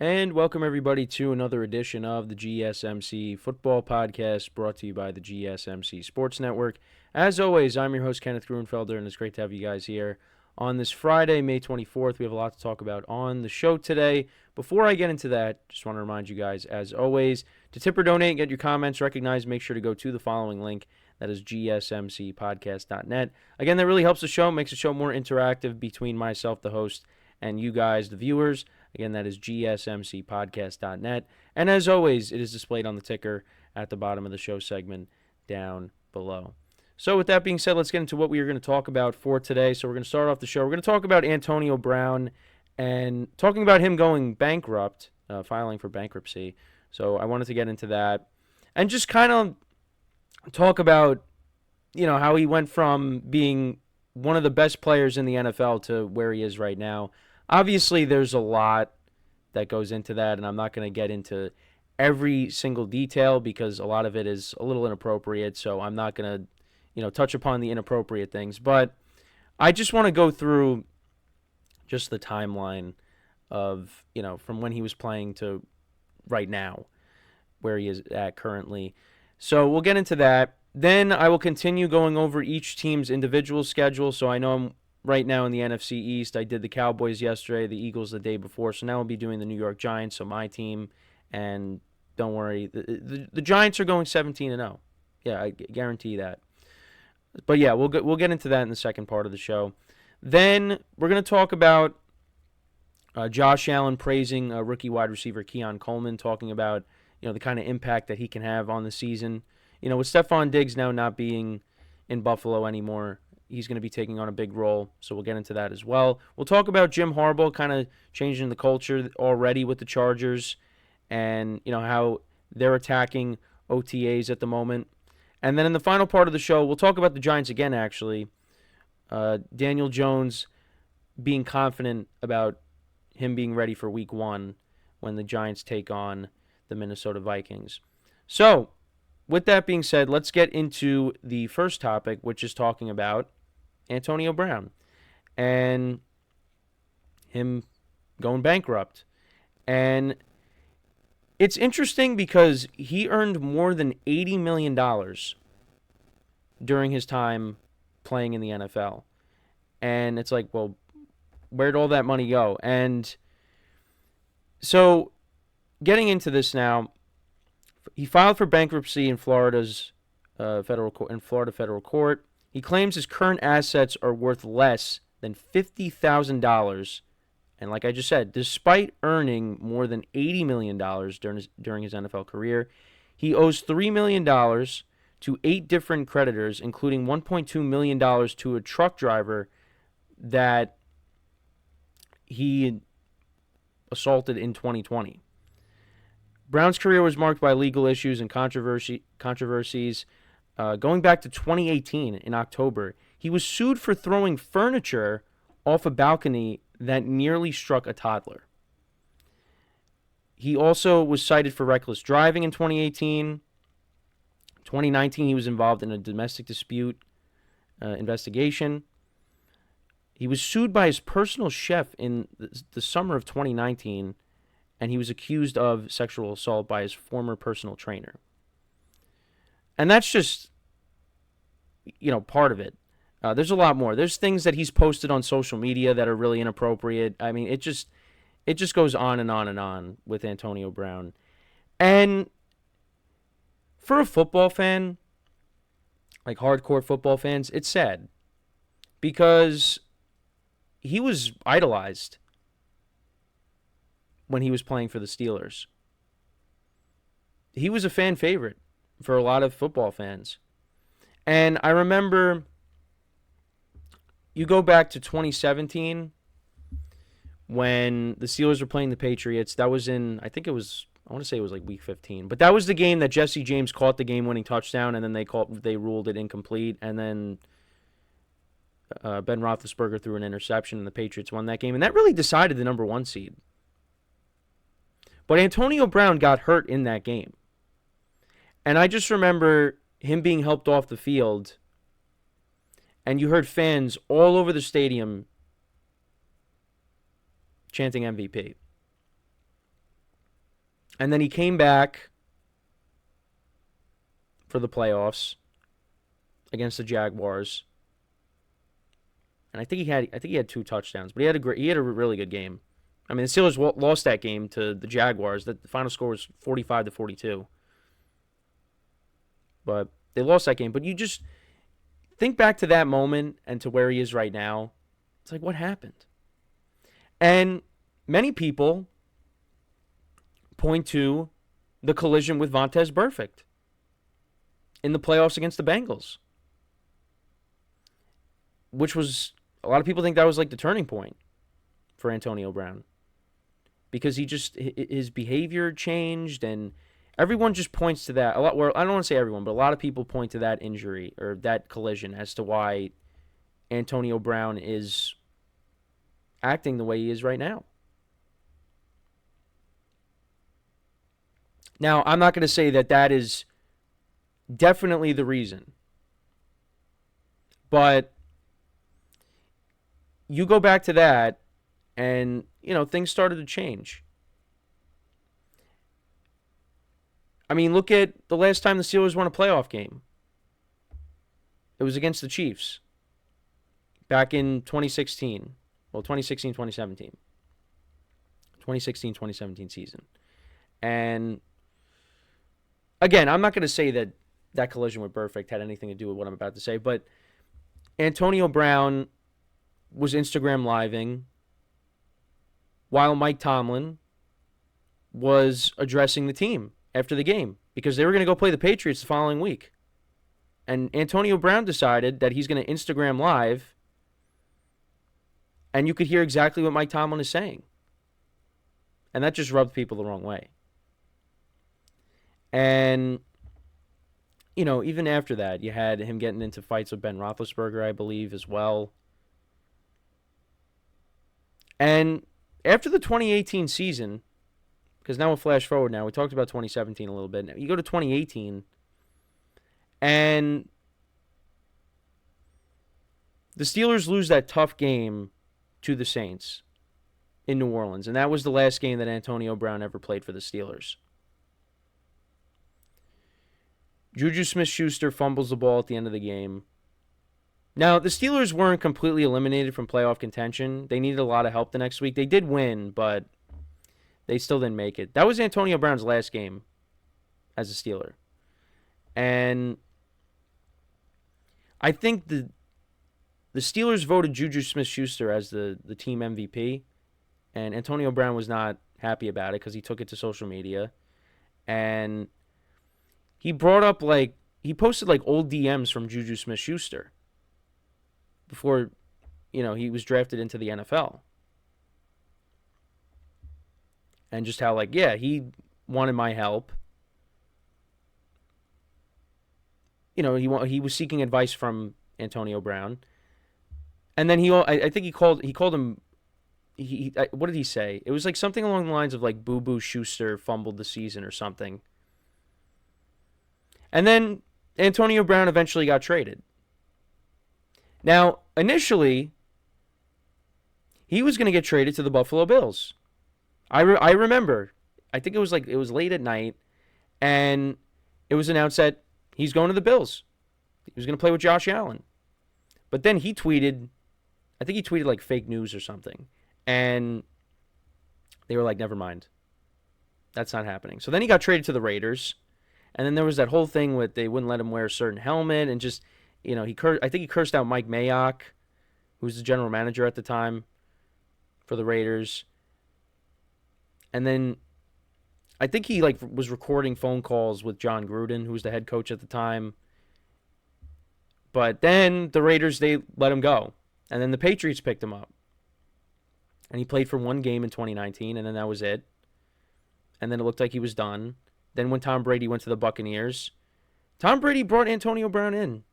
And welcome everybody to another edition of the GSMC Football Podcast brought to you by the GSMC Sports Network. As always, I'm your host, Kenneth Gruenfelder, and it's great to have you guys here on this Friday, May 24th. We have a lot to talk about on the show today. Before I get into that, just want to remind you guys, as always, to tip or donate and get your comments recognized, make sure to go to the following link. That is GSMCPodcast.net. Again, that really helps the show, makes the show more interactive between myself, the host, and you guys, the viewers. Again, that is GSMCPodcast.net. And as always, it is displayed on the ticker at the bottom of the show segment down below. So with that being said, let's get into what we are going to talk about for today. So we're going to start off the show. We're going to talk about Antonio Brown and talking about him going bankrupt, filing for bankruptcy. So I wanted to get into that and just kind of talk about, how he went from being one of the best players in the NFL to where he is right now. Obviously, there's a lot that goes into that, and I'm not going to get into every single detail because a lot of it is a little inappropriate, so I'm not going to, touch upon the inappropriate things. But I just want to go through just the timeline of, from when he was playing to right now, where he is at currently. So we'll get into that. Then I will continue going over each team's individual schedule, so I know I'm right now in the NFC East. I did the Cowboys yesterday, the Eagles the day before, so now I'll be doing the New York Giants, so my team, and don't worry, the Giants are going 17-0. Yeah, I guarantee that. But yeah, we'll get into that in the second part of the show. Then we're going to talk about Josh Allen praising rookie wide receiver Keon Coleman, talking about the kind of impact that he can have on the season. With Stephon Diggs now not being in Buffalo anymore, he's going to be taking on a big role, so we'll get into that as well. We'll talk about Jim Harbaugh kind of changing the culture already with the Chargers and, how they're attacking OTAs at the moment. And then in the final part of the show, we'll talk about the Giants again, actually. Daniel Jones being confident about him being ready for Week 1 when the Giants take on the Minnesota Vikings. So, with that being said, let's get into the first topic, which is talking about Antonio Brown and him going bankrupt. And it's interesting because he earned more than $80 million during his time playing in the NFL. And it's like, well, where'd all that money go? And so getting into this now, he filed for bankruptcy in Florida's federal court. He claims his current assets are worth less than $50,000. And like I just said, despite earning more than $80 million during his NFL career, he owes $3 million to 8 different creditors, including $1.2 million to a truck driver that he assaulted in 2020. Brown's career was marked by legal issues and controversies. Going back to 2018 in October, he was sued for throwing furniture off a balcony that nearly struck a toddler. He also was cited for reckless driving in 2018. 2019, he was involved in a domestic dispute investigation. He was sued by his personal chef in the summer of 2019, and he was accused of sexual assault by his former personal trainer. And that's just, part of it. There's a lot more. There's things that he's posted on social media that are really inappropriate. I mean, it just goes on and on and on with Antonio Brown. And for a football fan, like hardcore football fans, it's sad because he was idolized when he was playing for the Steelers. He was a fan favorite for a lot of football fans. And I remember, you go back to 2017 when the Steelers were playing the Patriots. That was in, I want to say it was like week 15. But that was the game that Jesse James caught the game-winning touchdown, and then they ruled it incomplete. And then Ben Roethlisberger threw an interception, and the Patriots won that game. And that really decided the number 1 seed. But Antonio Brown got hurt in that game. And I just remember him being helped off the field, and you heard fans all over the stadium chanting MVP. And then he came back for the playoffs against the Jaguars. And I think he had 2 touchdowns, but he had a really good game. I mean, the Steelers lost that game to the Jaguars. The final score was 45-42. But they lost that game. But you just think back to that moment and to where he is right now. It's like, what happened? And many people point to the collision with Vontaze Burfict in the playoffs against the Bengals, which was, a lot of people think that was like the turning point for Antonio Brown, because his behavior changed, and everyone just points to that a lot. Well, I don't want to say everyone, but a lot of people point to that injury or that collision as to why Antonio Brown is acting the way he is right now. Now, I'm not going to say that is definitely the reason, but you go back to that and, things started to change. I mean, look at the last time the Steelers won a playoff game. It was against the Chiefs back in 2016. Well, 2016-2017. 2016-2017 season. And again, I'm not going to say that collision with Burfict had anything to do with what I'm about to say, but Antonio Brown was Instagram living while Mike Tomlin was addressing the team after the game, because they were going to go play the Patriots the following week. And Antonio Brown decided that he's going to Instagram live, and you could hear exactly what Mike Tomlin is saying. And that just rubbed people the wrong way. And, even after that, you had him getting into fights with Ben Roethlisberger, I believe, as well. And after the 2018 season, because now we'll flash forward now. We talked about 2017 a little bit. Now you go to 2018, and the Steelers lose that tough game to the Saints in New Orleans. And that was the last game that Antonio Brown ever played for the Steelers. Juju Smith-Schuster fumbles the ball at the end of the game. Now, the Steelers weren't completely eliminated from playoff contention. They needed a lot of help the next week. They did win, but they still didn't make it. That was Antonio Brown's last game as a Steeler. And I think the Steelers voted Juju Smith-Schuster as the team MVP, and Antonio Brown was not happy about it because he took it to social media. And he brought up, he posted, old DMs from Juju Smith-Schuster before, he was drafted into the NFL. And just how, he wanted my help. He was seeking advice from Antonio Brown. And then I think he called him, what did he say? It was something along the lines of Boo Boo Schuster fumbled the season or something. And then Antonio Brown eventually got traded. Now, initially, he was going to get traded to the Buffalo Bills. I remember. I think it was late at night, and it was announced that he's going to the Bills. He was going to play with Josh Allen. But then he tweeted, I think he tweeted fake news or something. And they were like, never mind. That's not happening. So then he got traded to the Raiders. And then there was that whole thing with they wouldn't let him wear a certain helmet. And just, I think he cursed out Mike Mayock, who was the general manager at the time for the Raiders. And then I think he was recording phone calls with John Gruden, who was the head coach at the time. But then the Raiders, they let him go. And then the Patriots picked him up. And he played for one game in 2019, and then that was it. And then it looked like he was done. Then when Tom Brady went to the Buccaneers, Tom Brady brought Antonio Brown in.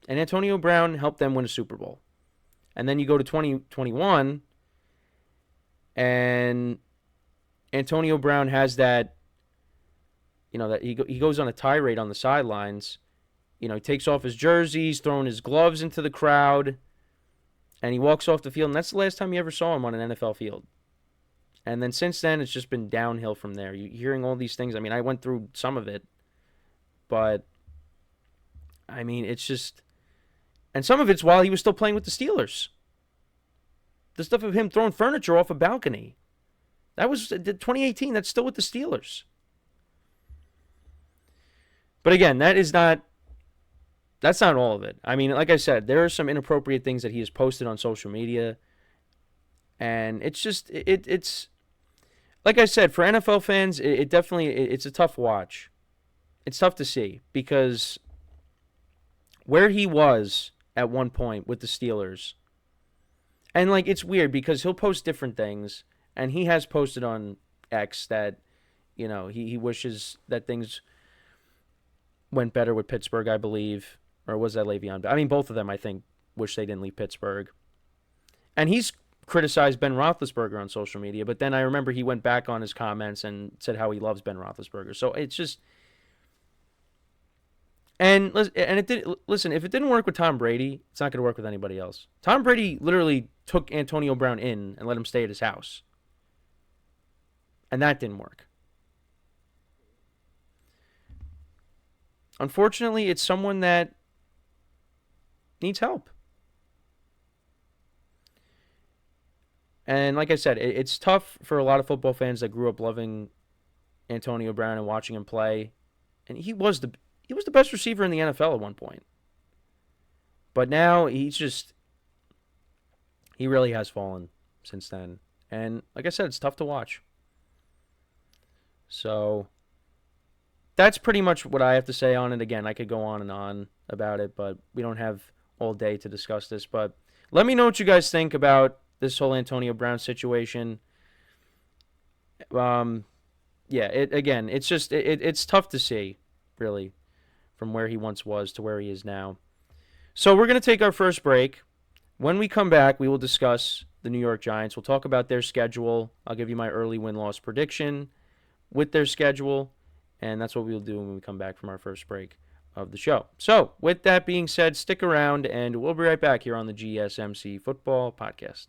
And Antonio Brown helped them win a Super Bowl. And then you go to 2021, and Antonio Brown has that, that he goes on a tirade on the sidelines. He takes off his jersey, he's throwing his gloves into the crowd, and he walks off the field. And that's the last time you ever saw him on an NFL field. And then since then, it's just been downhill from there. You're hearing all these things. I mean, I went through some of it, but I mean, it's just, and some of it's while he was still playing with the Steelers. The stuff of him throwing furniture off a balcony. That was 2018. That's still with the Steelers. But again, that's not all of it. I mean, like I said, there are some inappropriate things that he has posted on social media. And it's just, it's, like I said, for NFL fans, it definitely, it's a tough watch. It's tough to see because where he was at one point with the Steelers, and like it's weird because he'll post different things, and he has posted on X that, you know, he wishes that things went better with Pittsburgh, I believe, or was that Le'Veon? I mean, both of them, I think, wish they didn't leave Pittsburgh. And he's criticized Ben Roethlisberger on social media, but then I remember he went back on his comments and said how he loves Ben Roethlisberger. So it's just, and it did. Listen, if it didn't work with Tom Brady, it's not going to work with anybody else. Tom Brady literally took Antonio Brown in and let him stay at his house, and that didn't work. Unfortunately, it's someone that needs help. And like I said, it's tough for a lot of football fans that grew up loving Antonio Brown and watching him play. And he was the best receiver in the NFL at one point. But now he really has fallen since then. And like I said, it's tough to watch. So that's pretty much what I have to say on it. Again, I could go on and on about it, but we don't have all day to discuss this. But let me know what you guys think about this whole Antonio Brown situation. It's tough to see, really, from where he once was to where he is now. So we're going to take our first break. When we come back, we will discuss the New York Giants. We'll talk about their schedule. I'll give you my early win-loss prediction with their schedule, and that's what we'll do when we come back from our first break of the show. So with that being said, stick around, and we'll be right back here on the GSMC Football Podcast.